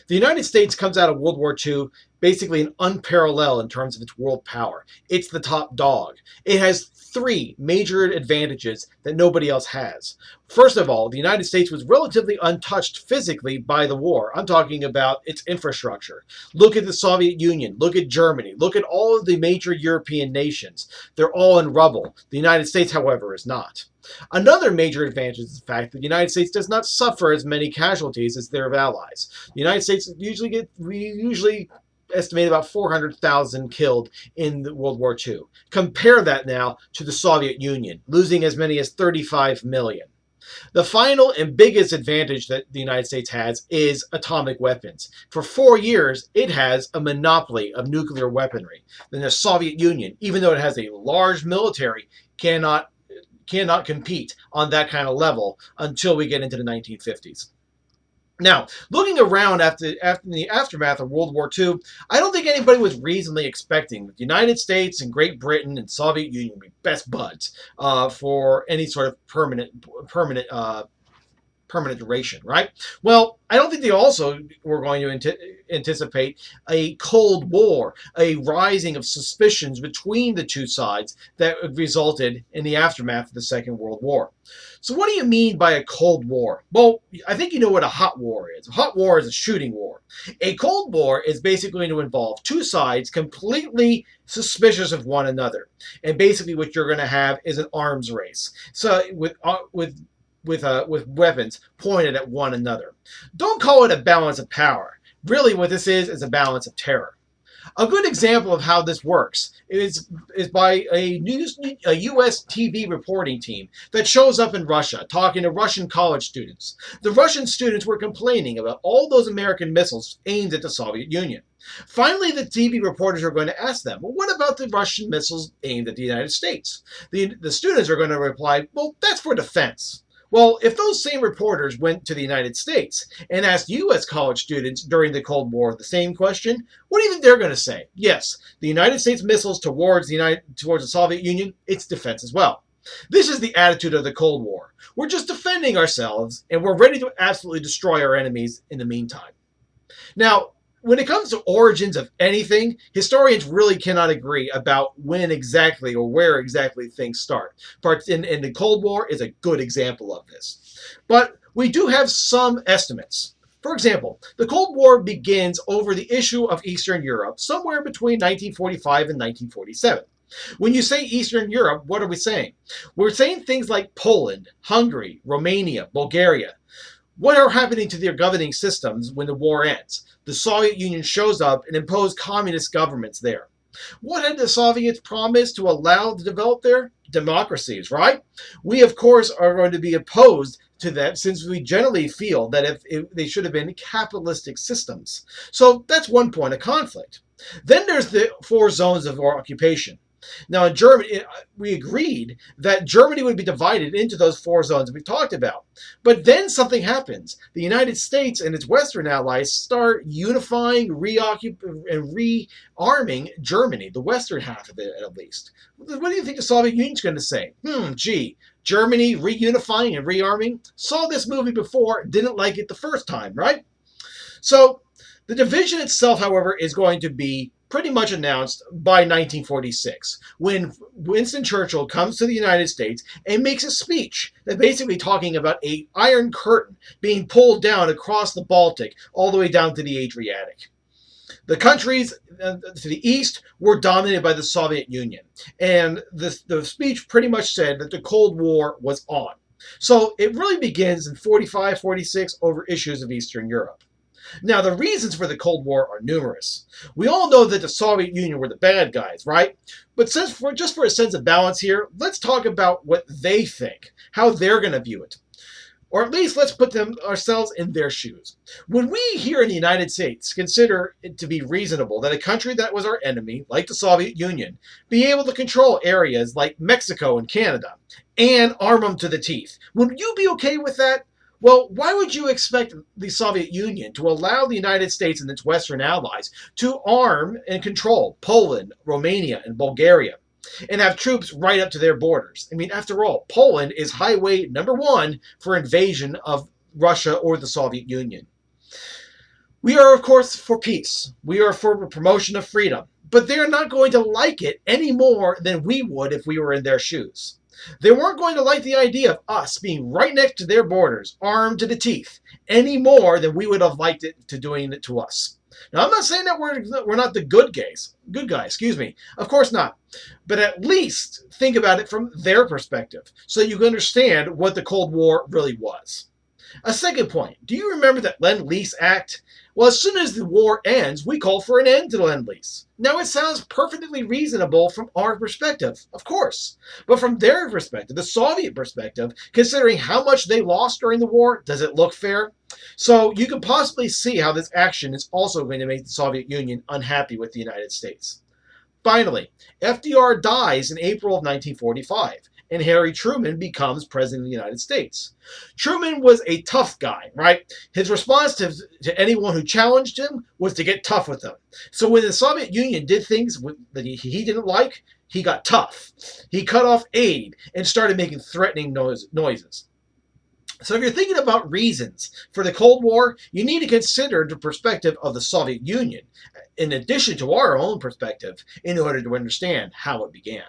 The United States comes out of World War II basically an unparalleled in terms of its world power. It's the top dog. It has three major advantages that nobody else has. First of all, the United States was relatively untouched physically by the war. I'm talking about its infrastructure. Look at the Soviet Union. Look at Germany. Look at all of the major European nations. They're all in rubble. The United States, however, is not. Another major advantage is the fact that the United States does not suffer as many casualties as their allies. The United States we usually estimate about 400,000 killed in World War II. Compare that now to the Soviet Union, losing as many as 35 million. The final and biggest advantage that the United States has is atomic weapons. For 4 years, it has a monopoly of nuclear weaponry. Then the Soviet Union, even though it has a large military, cannot compete on that kind of level until we get into the 1950s. Now, looking around after the aftermath of World War II, I don't think anybody was reasonably expecting that the United States and Great Britain and Soviet Union would be best buds for any sort of permanent duration, right? Well, I don't think they also were going to anticipate a Cold War, a rising of suspicions between the two sides that resulted in the aftermath of the Second World War. So what do you mean by a Cold War? Well, I think you know what a hot war is. A hot war is a shooting war. A Cold War is basically going to involve two sides completely suspicious of one another. And basically what you're going to have is an arms race. So with weapons pointed at one another. Don't call it a balance of power. Really what this is a balance of terror. A good example of how this works is by a U.S. TV reporting team that shows up in Russia talking to Russian college students. The Russian students were complaining about all those American missiles aimed at the Soviet Union. Finally, the TV reporters are going to ask them, well, what about the Russian missiles aimed at the United States? The students are going to reply, well, that's for defense. Well, if those same reporters went to the United States and asked U.S. college students during the Cold War the same question, what do you think they're going to say? Yes, the United States missiles towards the Soviet Union, it's defense as well. This is the attitude of the Cold War. We're just defending ourselves, and we're ready to absolutely destroy our enemies in the meantime. Now, when it comes to origins of anything, historians really cannot agree about when exactly or where exactly things start. And the Cold War is a good example of this. But we do have some estimates. For example, the Cold War begins over the issue of Eastern Europe somewhere between 1945 and 1947. When you say Eastern Europe, what are we saying? We're saying things like Poland, Hungary, Romania, Bulgaria. What are happening to their governing systems when the war ends? The Soviet Union shows up and imposed communist governments there. What had the Soviets promised to allow to develop their democracies, right? We, of course, are going to be opposed to that since we generally feel that if they should have been capitalistic systems. So that's one point of conflict. Then there's the four zones of occupation. Now, in Germany, we agreed that Germany would be divided into those four zones we talked about. But then something happens. The United States and its Western allies start unifying, and rearming Germany, the western half of it at least. What do you think the Soviet Union's going to say? Germany reunifying and rearming? Saw this movie before, didn't like it the first time, right? So the division itself, however, is going to be pretty much announced by 1946, when Winston Churchill comes to the United States and makes a speech that basically talking about an iron curtain being pulled down across the Baltic all the way down to the Adriatic. The countries to the east were dominated by the Soviet Union, and the speech pretty much said that the Cold War was on. So it really begins in 45, 46 over issues of Eastern Europe. Now, the reasons for the Cold War are numerous. We all know that the Soviet Union were the bad guys, right? But just for a sense of balance here, let's talk about what they think, how they're going to view it. Or at least let's put ourselves in their shoes. When we here in the United States consider it to be reasonable that a country that was our enemy, like the Soviet Union, be able to control areas like Mexico and Canada and arm them to the teeth, would you be okay with that? Well, why would you expect the Soviet Union to allow the United States and its Western allies to arm and control Poland, Romania, and Bulgaria, and have troops right up to their borders? I mean, after all, Poland is highway number one for invasion of Russia or the Soviet Union. We are, of course, for peace. We are for the promotion of freedom. But they're not going to like it any more than we would if we were in their shoes. They weren't going to like the idea of us being right next to their borders, armed to the teeth, any more than we would have liked it to doing it to us. Now, I'm not saying that we're not the good guys, excuse me. Of course not. But at least think about it from their perspective so that you can understand what the Cold War really was. A second point, do you remember that Lend-Lease Act? Well, as soon as the war ends, we call for an end to the Lend-Lease. Now, it sounds perfectly reasonable from our perspective, of course. But from their perspective, the Soviet perspective, considering how much they lost during the war, does it look fair? So you can possibly see how this action is also going to make the Soviet Union unhappy with the United States. Finally, FDR dies in April of 1945, and Harry Truman becomes president of the United States. Truman was a tough guy, right? His response to anyone who challenged him was to get tough with them. So when the Soviet Union did things that he didn't like, he got tough. He cut off aid and started making threatening noises. So if you're thinking about reasons for the Cold War, you need to consider the perspective of the Soviet Union, in addition to our own perspective, in order to understand how it began.